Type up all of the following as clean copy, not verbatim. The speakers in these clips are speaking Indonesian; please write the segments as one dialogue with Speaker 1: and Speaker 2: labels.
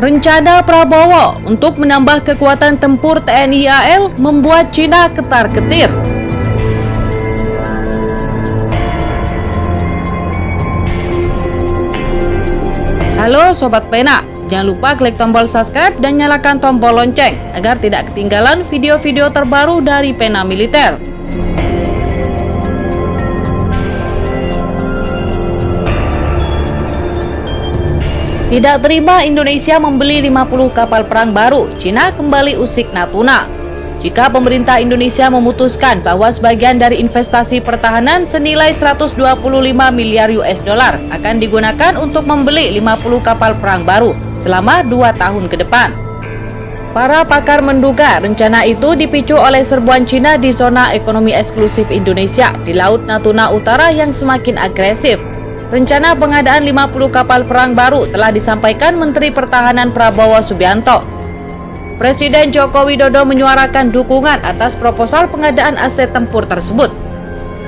Speaker 1: Rencana Prabowo untuk menambah kekuatan tempur TNI AL membuat Cina ketar-ketir. Halo Sobat Pena, jangan lupa klik tombol subscribe dan nyalakan tombol lonceng agar tidak ketinggalan video-video terbaru dari Pena Militer. Tidak terima Indonesia membeli 50 kapal perang baru, Cina kembali usik Natuna. Jika pemerintah Indonesia memutuskan bahwa sebagian dari investasi pertahanan senilai 125 miliar US dollar akan digunakan untuk membeli 50 kapal perang baru selama 2 tahun ke depan. Para pakar menduga rencana itu dipicu oleh serbuan Cina di zona ekonomi eksklusif Indonesia di Laut Natuna Utara yang semakin agresif. Rencana pengadaan 50 kapal perang baru telah disampaikan Menteri Pertahanan Prabowo Subianto. Presiden Joko Widodo menyuarakan dukungan atas proposal pengadaan aset tempur tersebut.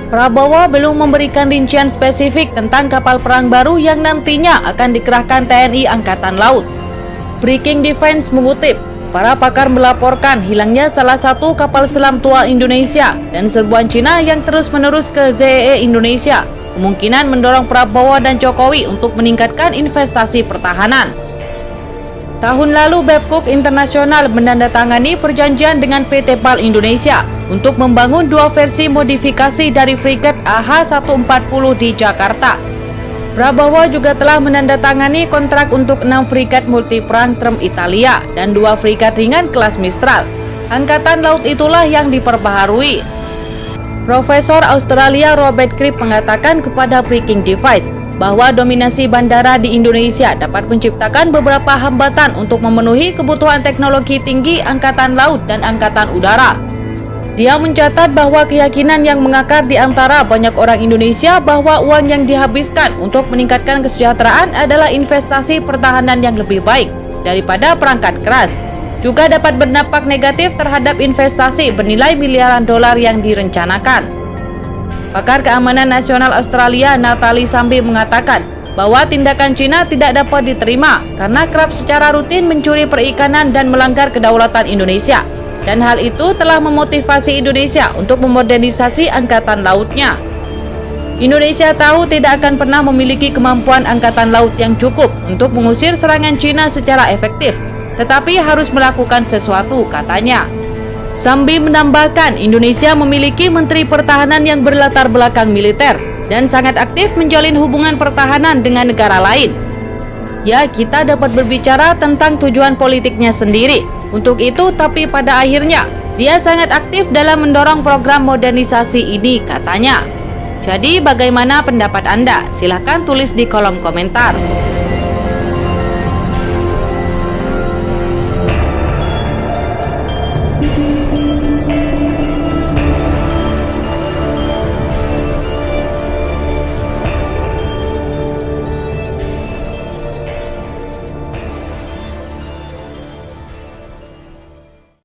Speaker 1: Prabowo belum memberikan rincian spesifik tentang kapal perang baru yang nantinya akan dikerahkan TNI Angkatan Laut. Breaking Defense mengutip, para pakar melaporkan hilangnya salah satu kapal selam tua Indonesia dan serbuan Cina yang terus-menerus ke ZEE Indonesia kemungkinan mendorong Prabowo dan Jokowi untuk meningkatkan investasi pertahanan. Tahun lalu Babcock International menandatangani perjanjian dengan PT PAL Indonesia untuk membangun 2 versi modifikasi dari frigat AH-140 di Jakarta. Prabowo juga telah menandatangani kontrak untuk 6 frigat multiperang Trem Italia dan 2 frigat ringan kelas Mistral. Angkatan Laut itulah yang diperbaharui. Profesor Australia Robert Cribb mengatakan kepada Breaking Device bahwa dominasi bandara di Indonesia dapat menciptakan beberapa hambatan untuk memenuhi kebutuhan teknologi tinggi Angkatan Laut dan Angkatan Udara. Dia mencatat bahwa keyakinan yang mengakar di antara banyak orang Indonesia bahwa uang yang dihabiskan untuk meningkatkan kesejahteraan adalah investasi pertahanan yang lebih baik daripada perangkat keras, juga dapat berdampak negatif terhadap investasi bernilai miliaran dolar yang direncanakan. Pakar Keamanan Nasional Australia Natalie Sambi mengatakan bahwa tindakan Cina tidak dapat diterima karena kerap secara rutin mencuri perikanan dan melanggar kedaulatan Indonesia, dan hal itu telah memotivasi Indonesia untuk memodernisasi angkatan lautnya. Indonesia tahu tidak akan pernah memiliki kemampuan angkatan laut yang cukup untuk mengusir serangan Cina secara efektif, tetapi harus melakukan sesuatu, katanya. Sambi menambahkan Indonesia memiliki Menteri Pertahanan yang berlatar belakang militer dan sangat aktif menjalin hubungan pertahanan dengan negara lain. Ya, kita dapat berbicara tentang tujuan politiknya sendiri untuk itu, tapi pada akhirnya dia sangat aktif dalam mendorong program modernisasi ini, katanya. Jadi bagaimana pendapat Anda? Silahkan tulis di kolom komentar.